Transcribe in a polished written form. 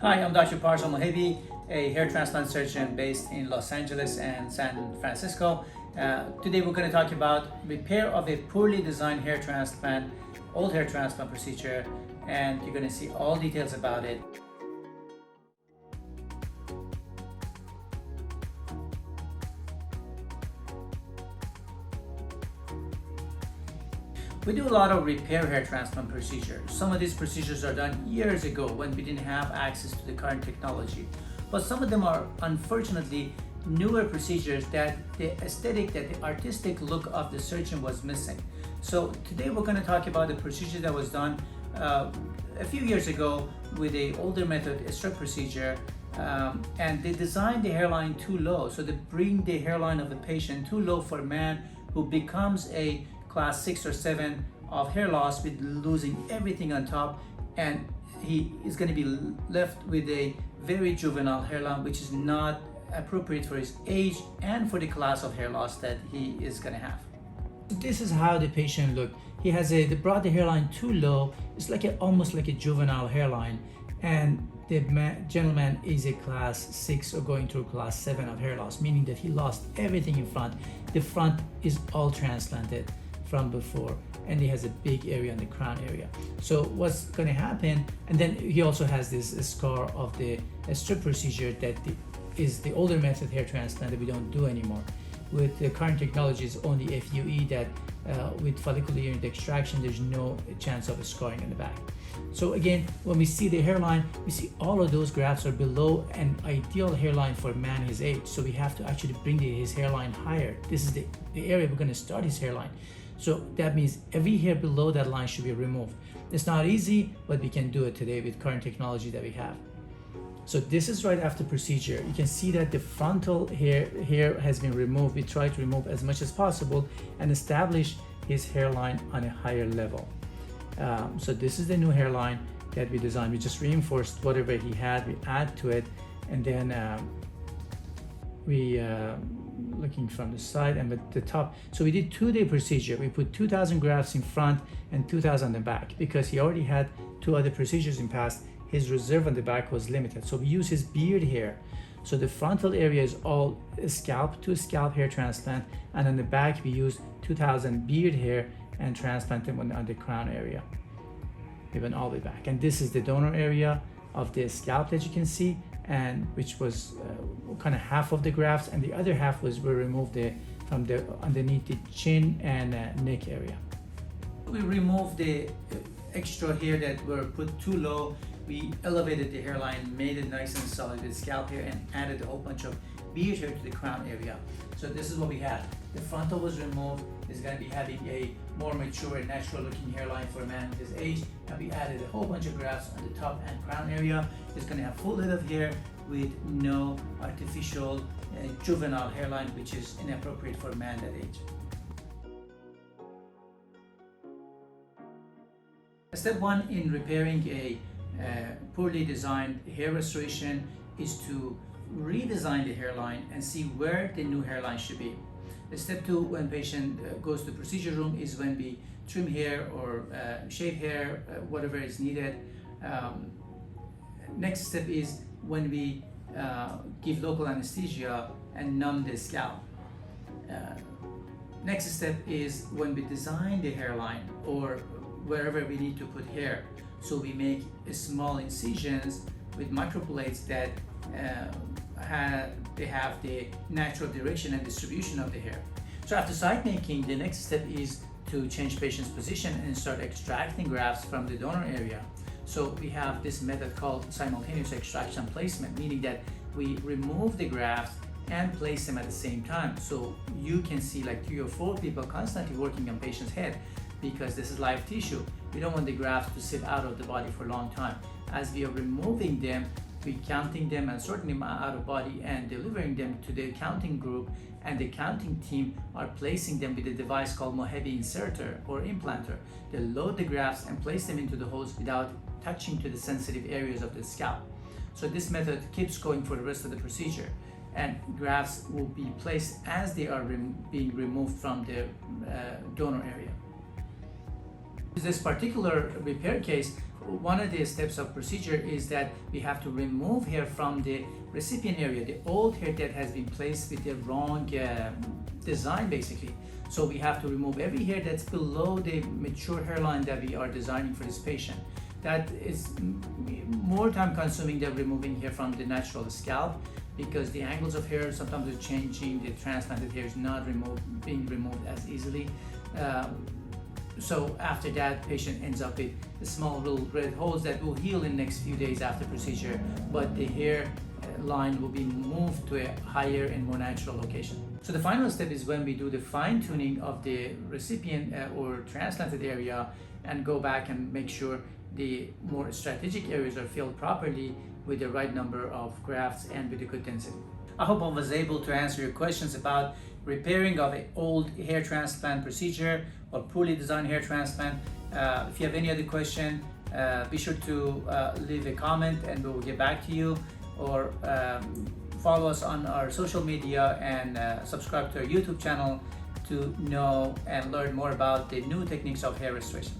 Hi, I'm Dr. Parsa Mohebi, a hair transplant surgeon based in Los Angeles and San Francisco. Today we're going to talk about repair of a poorly designed hair transplant, old hair transplant procedure, and you're going to see all details about it. We do a lot of repair hair transplant procedures. Some of these procedures are done years ago when we didn't have access to the current technology. But some of them are unfortunately newer procedures that the aesthetic, that the artistic look of the surgeon was missing. So today we're going to talk about the procedure that was done a few years ago with an older method, a strip procedure, and they designed the hairline too low. So they bring the hairline of the patient too low for a man who becomes a class 6 or 7 of hair loss with losing everything on top, and he is going to be left with a very juvenile hairline, which is not appropriate for his age and for the class of hair loss that he is going to have. This is how the patient looked. He has they brought the hairline too low. It's like almost like a juvenile hairline, and the gentleman is a class 6 or going through class 7 of hair loss, meaning that he lost everything in front. The front is all transplanted from before, and he has a big area in the crown area. So what's going to happen, and then he also has this scar of the strip procedure that is the older method hair transplant that we don't do anymore. With the current technology, it's only FUE that with follicular unit extraction, there's no chance of scarring in the back. So again, when we see the hairline, we see all of those grafts are below an ideal hairline for a man his age. So we have to actually bring his hairline higher. This is the area we're going to start his hairline. So that means every hair below that line should be removed. It's not easy, but we can do it today with current technology that we have. So this is right after procedure. You can see that the frontal hair has been removed. We try to remove as much as possible and establish his hairline on a higher level. So this is the new hairline that we designed. We just reinforced whatever he had, we add to it, and then looking from the side and at the top. So we did 2-day procedure. We put 2,000 grafts in front and 2,000 in the back because he already had 2 other procedures in past. His reserve on the back was limited. So we use his beard hair. So the frontal area is all scalp to scalp hair transplant, and on the back we use 2,000 beard hair and transplant them on the crown area. We went all the way back. And this is the donor area of the scalp that you can see, and which was kind of half of the grafts, and the other half were removed from the underneath the chin and neck area. We removed the extra hair that were put too low. We elevated the hairline, made it nice and solid with scalp hair, and added a whole bunch of beard hair to the crown area. So this is what we had. The frontal was removed. It's going to be having a more mature and natural looking hairline for a man his age, and we added a whole bunch of grafts on the top and crown area. It's going to have full head of hair with no artificial juvenile hairline, which is inappropriate for a man that age. Step 1 in repairing a poorly designed hair restoration is to redesign the hairline and see where the new hairline should be. Step 2, when patient goes to the procedure room, is when we trim hair or shave hair, whatever is needed. Next step is when we give local anesthesia and numb the scalp. Next step is when we design the hairline or wherever we need to put hair. So we make small incisions with microplates that they have the natural direction and distribution of the hair. So after site making, the next step is to change patient's position and start extracting grafts from the donor area. So we have this method called simultaneous extraction placement, meaning that we remove the grafts and place them at the same time. So you can see like 3 or 4 people constantly working on patient's head, because this is live tissue. We don't want the grafts to sit out of the body for a long time. As we are removing them, we're counting them and sorting them out of body and delivering them to the counting group, and the counting team are placing them with a device called Mohebi inserter or implanter. They load the grafts and place them into the holes without touching to the sensitive areas of the scalp. So this method keeps going for the rest of the procedure, and grafts will be placed as they are being removed from the donor area. In this particular repair case, one of the steps of procedure is that we have to remove hair from the recipient area, the old hair that has been placed with the wrong design basically. So we have to remove every hair that's below the mature hairline that we are designing for this patient. That is more time consuming than removing hair from the natural scalp, because the angles of hair sometimes are changing, the transplanted hair is not being removed as easily. So after that, patient ends up with small little red holes that will heal in the next few days after procedure, but the hair line will be moved to a higher and more natural location. So the final step is when we do the fine tuning of the recipient or transplanted area and go back and make sure the more strategic areas are filled properly with the right number of grafts and with a good density. I hope I was able to answer your questions about repairing of an old hair transplant procedure or poorly designed hair transplant. If you have any other question, be sure to leave a comment and we will get back to you, or follow us on our social media and subscribe to our YouTube channel to know and learn more about the new techniques of hair restoration.